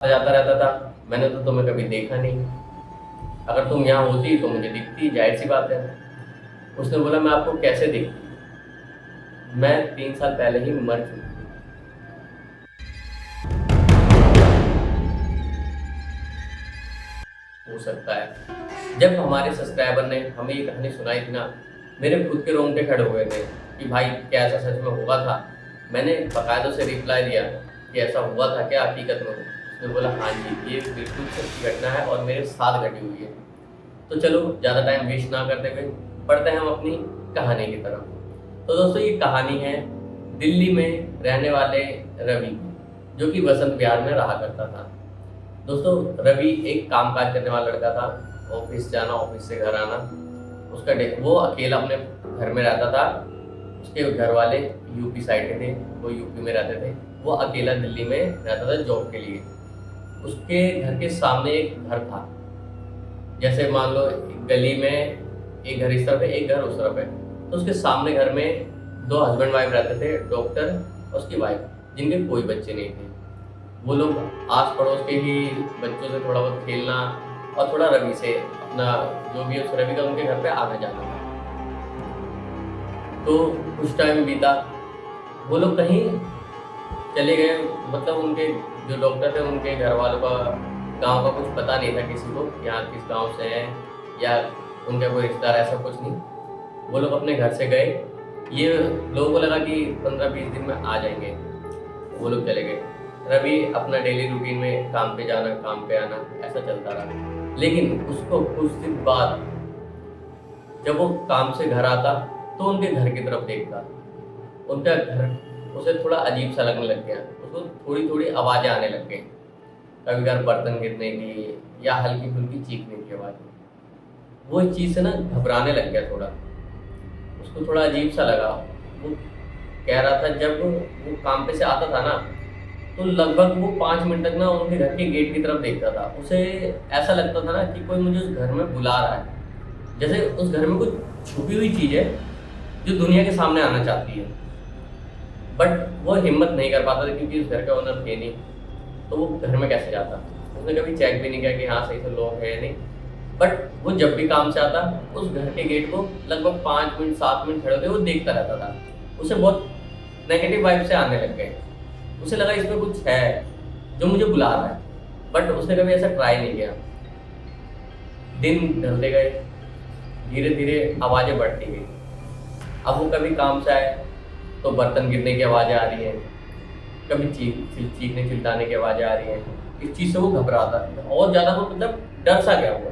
जाता रहता था। मैंने तो तुम्हें कभी देखा नहीं। अगर तुम यहाँ होती तो मुझे दिखती, जाहिर सी बात है। उसने बोला मैं आपको कैसे दिखती? मैं 3 साल पहले ही मर चुकी हूँ। हो सकता है जब हमारे सब्सक्राइबर ने हमें ये कहानी सुनाई थी ना, मेरे खुद के रोंगटे खड़े हुए थे कि भाई क्या ऐसा सच में हुआ था। मैंने बाकायदा उसे रिप्लाई दिया कि ऐसा हुआ था क्या हकीकत में? उसने बोला हाँ जी, ये बिल्कुल सच्ची घटना है और मेरे साथ घटी हुई है। तो चलो ज़्यादा टाइम वेस्ट ना करते हुए पढ़ते हैं हम अपनी कहानी की तरफ। तो दोस्तों ये कहानी है दिल्ली में रहने वाले रवि की, जो कि वसंत विहार में रहा करता था। दोस्तों रवि एक कामकाज करने वाला लड़का था। ऑफिस जाना, ऑफिस से घर आना। वो अकेला अपने घर में रहता था। उसके घर वाले यूपी साइड के थे, वो यूपी में रहते थे। वो अकेला दिल्ली में रहता था जॉब के लिए। उसके घर के सामने एक घर था। जैसे मान लो एक गली में एक घर इस तरफ है, एक घर उस तरफ है। तो उसके सामने घर में 2 हस्बैंड वाइफ रहते थे, डॉक्टर और उसकी वाइफ, जिनके कोई बच्चे नहीं थे। वो लोग आस पड़ोस के ही बच्चों से थोड़ा बहुत खेलना और थोड़ा रवि से अपना जो भी उस रवि का उनके घर पे आना जाना था। तो कुछ टाइम बीता, वो लोग कहीं चले गए। मतलब उनके जो डॉक्टर थे उनके घर वालों का गांव का कुछ पता नहीं था किसी को, यहाँ किस गांव से हैं या उनका कोई रिश्तेदार, ऐसा कुछ नहीं। वो लोग अपने घर से गए। ये लोगों को लगा कि 15-20 दिन में आ जाएंगे। वो लोग चले गए। रवि अपना डेली रूटीन में काम पे जाना, काम पे आना, ऐसा चलता रहा। लेकिन उसको कुछ दिन बाद जब वो काम से घर आता तो उनके घर की तरफ देखता। उनका घर उसे थोड़ा अजीब सा लगने लग गया। उसको थोड़ी थोड़ी आवाज़ें आने लग गई। कभी कभार बर्तन गिरने की या हल्की फुल्की चीखने की आवाज़। वो इस चीज़ से ना घबराने लग गया थोड़ा। उसको थोड़ा अजीब सा लगा। वो कह रहा था जब वो काम पे से आता था ना, तो लगभग वो 5 मिनट तक ना उनके घर के गेट की तरफ देखता था। उसे ऐसा लगता था ना कि कोई मुझे उस घर में बुला रहा है, जैसे उस घर में कुछ छुपी हुई चीज़ है जो दुनिया के सामने आना चाहती है। बट वो हिम्मत नहीं कर पाता था क्योंकि उस घर का ओनर थे नहीं। तो वो घर में कैसे जाता? उसने कभी चेक भी नहीं किया कि हाँ सही से लोग हैं या नहीं। बट वो जब भी काम से आता उस घर के गेट को लगभग 5 मिनट 7 मिनट खड़े होकर वो देखता रहता था। उसे बहुत नेगेटिव वाइब से आने लग गए। उसे लगा इसमें कुछ है जो मुझे बुला रहा है। बट उसने कभी ऐसा ट्राई नहीं किया। दिन ढलते गए, धीरे धीरे आवाज़ें बढ़ती गई। अब वो कभी काम से आए तो बर्तन गिरने की आवाज़ें आ रही हैं, कभी चीखने चिल्लाने की आवाज़ें आ रही हैं। इस चीज़ से वो घबराता और ज़्यादा, वो मतलब डर सा गया हुआ।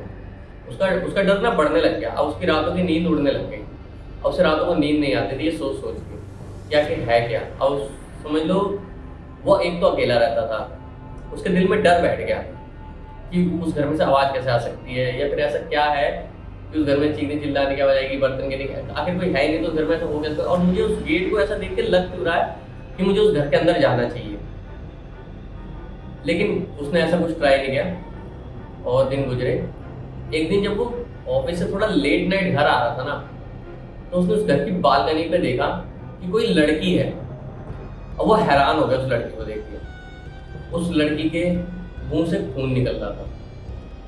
उसका डर ना बढ़ने लग गया। अब उसकी रातों की नींद उड़ने लग गई। अब उसे रातों को नींद नहीं आती थी ये सोच सोच के क्या कि है क्या। अब समझ लो वो एक तो अकेला रहता था। उसके दिल में डर बैठ गया कि उस घर में से आवाज़ कैसे आ सकती है, या फिर ऐसा क्या है कि उस घर में चीखने चिल्लाने की आवाज़ आएगी, बर्तन गिरने की। आखिर कोई है ही नहीं तो उस घर में ऐसा हो गया। और मुझे उस गेट को ऐसा देख के लग क्यों रहा है कि मुझे उस घर के अंदर जाना चाहिए। लेकिन उसने ऐसा कुछ ट्राई नहीं किया। और दिन गुजरे। एक दिन जब वो ऑफिस से थोड़ा लेट नाइट घर आ रहा था ना, तो उसने उस घर की बालकनी पे देखा कि कोई लड़की है। और वो हैरान हो गया उस लड़की को देख के। उस लड़की के मुंह से खून निकल रहा था।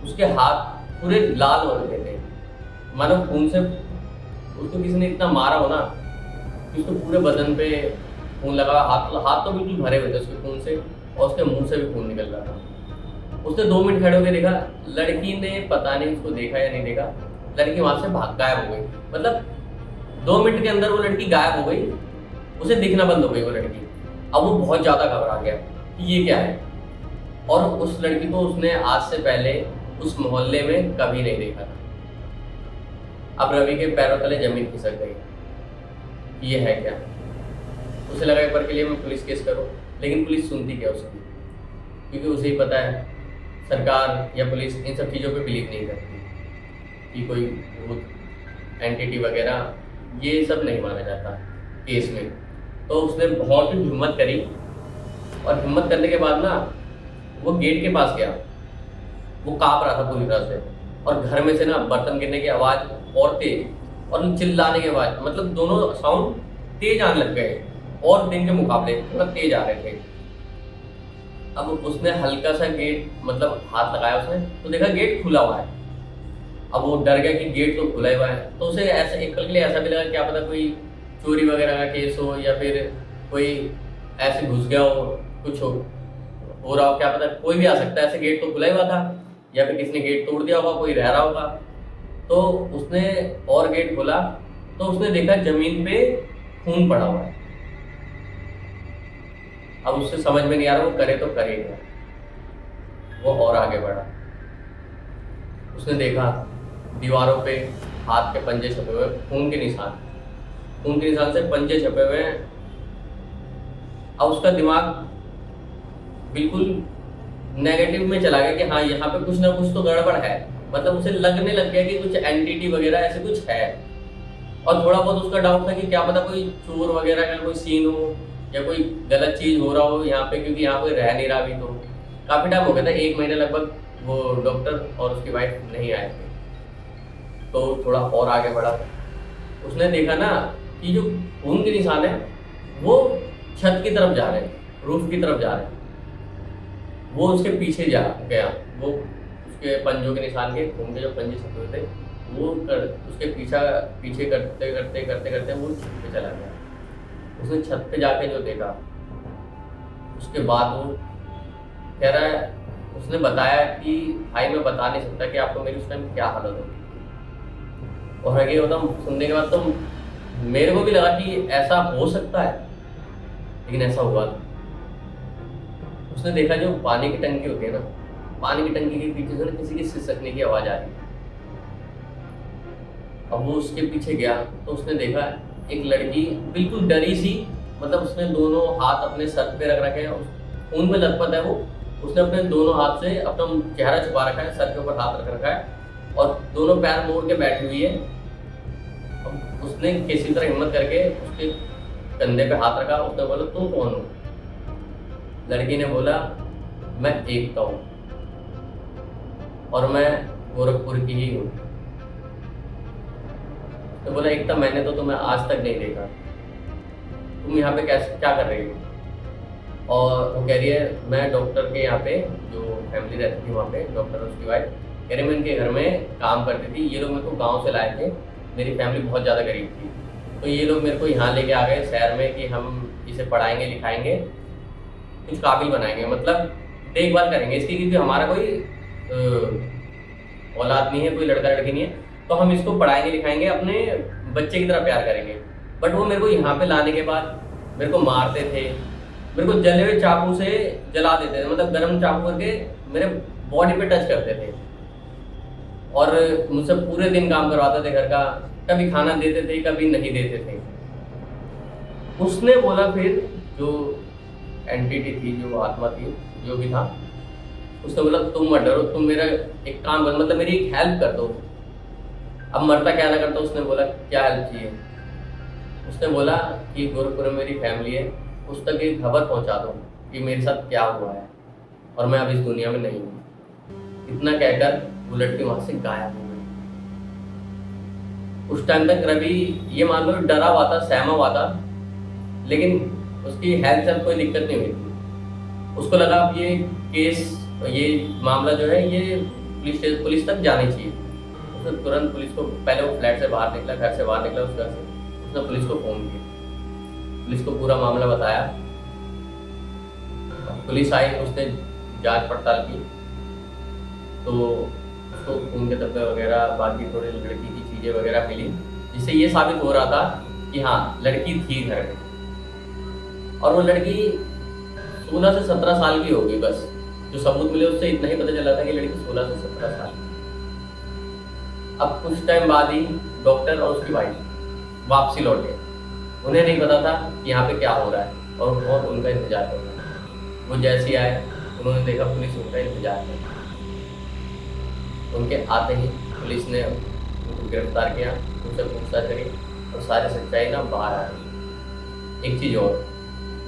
उसके हाथ पूरे लाल हो रखे थे, मानो खून से उसको किसी ने इतना मारा हो ना कि उसके पूरे बदन पे खून लगा। हाथ तो बिल्कुल भरे हुए थे उसके खून से, और उसके मुंह से भी खून निकल रहा था। उसने 2 मिनट खड़े होकर देखा। लड़की ने पता नहीं उसको देखा या नहीं देखा, लड़की वहां से गायब हो गई। मतलब 2 मिनट के अंदर वो लड़की गायब हो गई। उसे दिखना बंद हो गई वो लड़की। अब वो बहुत ज़्यादा घबरा गया कि ये क्या है। और उस लड़की को उसने आज से पहले उस मोहल्ले में कभी नहीं देखा था। अब रवि के पैरों तले जमीन खिसक गई कि ये है क्या। उसे लगा एक बार के लिए मैं पुलिस केस करूं, लेकिन पुलिस सुनती क्या उसकी, क्योंकि उसे ही पता है सरकार या पुलिस इन सब चीज़ों पे बिलीव नहीं करती कि कोई भूत एंटिटी वगैरह, ये सब नहीं माना जाता केस में। तो उसने बहुत ही हिम्मत करी, और हिम्मत करने के बाद ना वो गेट के पास गया। वो काँप रहा था पूरी तरह से, और घर में से ना बर्तन गिरने की आवाज़ और तेज, और चिल्लाने की आवाज़, मतलब दोनों साउंड तेज आने लग गए और दिन के मुकाबले थोड़ा तेज आ रहे थे। अब उसने हल्का सा गेट मतलब हाथ लगाया उसने, तो देखा गेट खुला हुआ है। अब वो डर गया कि गेट तो खुला हुआ है, तो उसे ऐसा एक पल के लिए ऐसा भी लगा क्या पता कोई चोरी वगैरह का केस हो, या फिर कोई ऐसे घुस गया हो, कुछ हो रहा हो, क्या पता कोई भी आ सकता है, ऐसे गेट तो खुला ही हुआ था, या फिर किसी ने गेट तोड़ दिया होगा, कोई रह रहा होगा। तो उसने और गेट खोला, तो उसने देखा जमीन पे खून पड़ा हुआ है। अब उससे समझ में नहीं आ रहा वो करे तो करे क्या। वो और आगे बढ़ा, उसने देखा दीवारों पे हाथ के पंजे छपे हुए, खून के निशान, खून के निशान से पंजे छपे हुए हैं। अब उसका दिमाग बिल्कुल नेगेटिव में चला गया कि हाँ यहाँ पे कुछ ना कुछ तो गड़बड़ है। मतलब उसे लगने लग गया कि कुछ एंटिटी वगैरह ऐसे कुछ है। और थोड़ा बहुत उसका डाउट था कि क्या पता कोई चोर वगैरह का कोई सीन हो, या कोई गलत चीज हो रहा हो यहाँ पे, क्योंकि यहाँ कोई रह नहीं रहा अभी। तो काफी टाइम हो गया था, 1 महीने लगभग वो डॉक्टर और उसकी वाइफ नहीं आए थे। तो थोड़ा और आगे बढ़ा, उसने देखा ना कि जो खून के निशान है वो छत की तरफ जा रहे हैं, रूफ की तरफ जा रहे हैं। वो उसके पीछे जा गया, वो उसके पंजों के निशान के खून के जो पंजे छपे हुए थे वो उसके पीछे करते करते करते करते वो छत पे चला गया। उसने छत पे जाके जो देखा, उसके बाद वो कह रहा है, उसने बताया कि भाई मैं बता नहीं सकता कि आपको मेरी उस टाइम क्या हालत होगी। और आगे मतलब सुनने के बाद तो मेरे को भी लगा कि ऐसा हो सकता है, लेकिन ऐसा हुआ था। उसने देखा जो पानी की टंकी होती है ना, पानी की टंकी के पीछे से ना किसी की सिसकने की आवाज आ रही है। अब वो उसके पीछे गया तो उसने देखा एक लड़की बिल्कुल डरी सी, मतलब उसने दोनों हाथ अपने सर पे रख रखे हैं, खून में लथपथ है वो। उसने अपने दोनों हाथ से अपना चेहरा छुपा रखा है, सर के ऊपर हाथ रख रखा है और दोनों पैर मोड़ के बैठी हुई है। अब उसने किसी तरह हिम्मत करके उसके कंधे पे हाथ रखा। उसने बोला तुम कौन हो? लड़की ने बोला मैं एकता हूँ और मैं गोरखपुर की ही हूँ। तो बोला एकता मैंने तो तुम्हें आज तक नहीं देखा, तुम यहाँ पे कैसे क्या कर रही हो? और वो कह रही है मैं डॉक्टर के यहाँ पे जो फैमिली रहती थी वहाँ पे, डॉक्टर और उसकी वाइफ कह रही मैं इनके घर में काम करती थी। ये लोग मेरे को गाँव से लाए थे, मेरी फैमिली बहुत ज़्यादा गरीब थी, तो ये लोग मेरे को यहाँ लेके आ गए शहर में कि हम इसे पढ़ाएंगे लिखाएंगे, कुछ काबिल बनाएंगे, मतलब देखभाल करेंगे इसकी, क्योंकि हमारा कोई औलाद नहीं है, कोई लड़का लड़की नहीं है, तो हम इसको पढ़ाएंगे लिखाएंगे, अपने बच्चे की तरह प्यार करेंगे। बट वो मेरे को यहाँ पे लाने के बाद मेरे को मारते थे, मेरे को जले हुए चाकू से जला देते थे, मतलब गर्म चाकू करके मेरे बॉडी पे टच करते थे और मुझसे पूरे दिन काम करवाते थे घर का, कभी खाना देते थे कभी नहीं देते थे। उसने बोला फिर जो एंटिटी थी, जो आत्मा थी, जो भी था, उसने बोला तुम मत डरो, तुम मेरा एक काम कर, मतलब मेरी एक हेल्प कर दो। अब मरता क्या ना करता, उसने बोला क्या हेल्प चाहिए? उसने बोला कि गोरखपुर में मेरी फैमिली है, उस तक एक खबर पहुंचा दो कि मेरे साथ क्या हुआ है और मैं अब इस दुनिया में नहीं हूँ। इतना कहकर वो लड़की वहां से गायब हो गई। उस टाइम तक रवि ये मान लो डरा हुआ था, सहमा हुआ था, लेकिन उसकी हेल्थ से कोई दिक्कत नहीं हुई थी। उसको लगा अब ये केस, ये मामला जो है ये पुलिस तक जानी चाहिए। उसने तुरंत पुलिस को, पहले वो फ्लैट से बाहर निकला, घर से बाहर निकला, उस घर से उसने पुलिस को फोन किया, पुलिस को पूरा मामला बताया। पुलिस आई, उसने जांच पड़ताल की, तो उसको खून के धब्बे वगैरह बाकी थोड़ी लड़की की चीज़ें वगैरह मिली, जिससे ये साबित हो रहा था कि हाँ लड़की थी घर में। और वो लड़की 16 से 17 साल की होगी, बस जो सबूत मिले उससे इतना ही पता चला था कि लड़की 16 से 17 साल। अब कुछ टाइम बाद ही डॉक्टर और उसकी वाइफ वापसी लौटे। उन्हें नहीं पता था कि यहाँ पे क्या हो रहा है और बहुत उनका इंतजार कर रहा है। वो जैसे ही आए उन्होंने देखा पुलिस उनका इंतजार कर, उनके आते ही पुलिस ने उनको गिरफ्तार किया, उनसे पूछताछ करी और सारी सच्चाई ना बाहर आ गई। एक चीज़ और,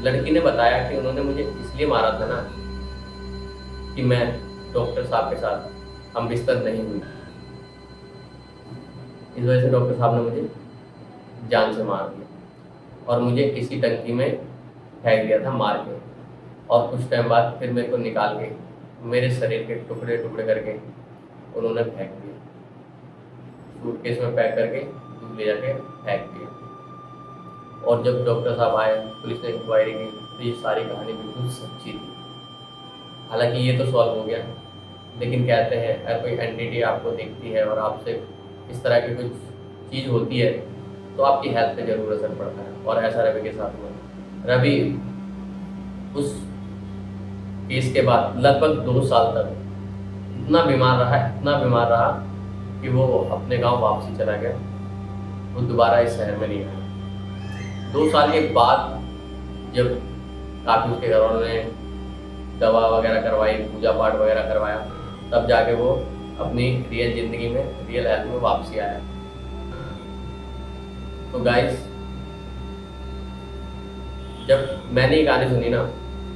लड़की ने बताया कि उन्होंने मुझे इसलिए मारा था ना कि मैं डॉक्टर साहब के साथ हम बिस्तर नहीं हुई, इस वजह से डॉक्टर साहब ने मुझे जान से मार दिया और मुझे किसी टंकी में फेंक दिया था मार के। और कुछ टाइम बाद फिर मेरे को निकाल के मेरे शरीर के टुकड़े टुकड़े करके उन्होंने फेंक दिया, सूटकेस में पैक करके दूर ले जाके फेंक दिया। और जब डॉक्टर साहब आए, पुलिस ने इंक्वायरी की, तो ये सारी कहानी बिल्कुल सच्ची थी। हालांकि ये तो सॉल्व हो गया, लेकिन कहते हैं अगर कोई एंटिटी आपको दिखती है और आपसे इस तरह की कुछ चीज़ होती है तो आपकी हेल्थ पे जरूर असर पड़ता है, और ऐसा रवि के साथ हुआ। रवि उस केस के बाद लगभग 2 साल तक इतना बीमार रहा कि वो अपने गांव वापसी चला गया। वो दोबारा इस शहर में नहीं आया। 2 साल के बाद जब काफ़ी उसके घर वालों ने दवा वगैरह करवाई, पूजा पाठ वगैरह करवाया, तब जाके वो अपनी रियल ज़िंदगी में, रियल हेल्थ में वापसी आया। तो गाइस, जब मैंने ये कहानी सुनी ना,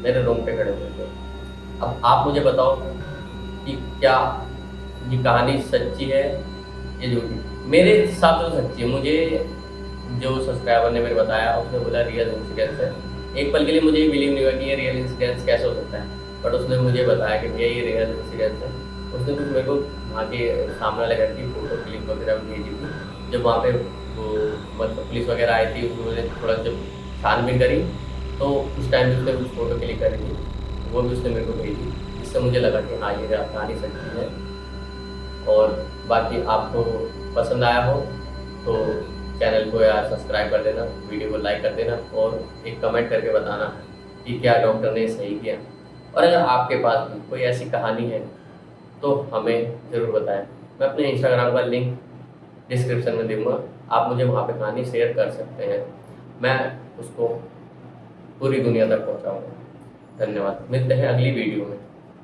मेरे रोंगटे खड़े हुए थे। अब आप मुझे बताओ कि क्या ये कहानी सच्ची है या झूठी? मेरे हिसाब से तो सच्ची है। मुझे जो सब्सक्राइबर ने मेरे बताया, उसने बोला रियल इंसिडेंस है। एक पल के लिए मुझे बिलीव नहीं हुआ कि ये रियल इंसिडेंस कैसे हो सकता है, बट उसने मुझे बताया कि भैया ये रियल इंसिडेंस है। उसने कुछ मेरे को वहाँ के सामने वाले घर की फ़ोटो क्लिक वगैरह भेजी थी। जब वहाँ पे वो मतलब पुलिस वगैरह आई थी, उन्होंने थोड़ा जब छानबीन करी तो उस टाइम भी उसने कुछ फ़ोटो क्लिक करी थी, वो भी उसने मेरे को भेजी, जिससे मुझे लगा कि हाँ ये कहानी सच्ची है। और बाकी आपको पसंद आया हो तो चैनल को यार सब्सक्राइब कर देना, वीडियो को लाइक कर देना, और एक कमेंट करके बताना कि क्या डॉक्टर ने सही किया। और अगर आपके पास भी कोई ऐसी कहानी है तो हमें ज़रूर बताएं। मैं अपने इंस्टाग्राम का लिंक डिस्क्रिप्शन में दूंगा, आप मुझे वहाँ पे कहानी शेयर कर सकते हैं, मैं उसको पूरी दुनिया तक पहुँचाऊँगा। धन्यवाद, मिलते हैं अगली वीडियो में।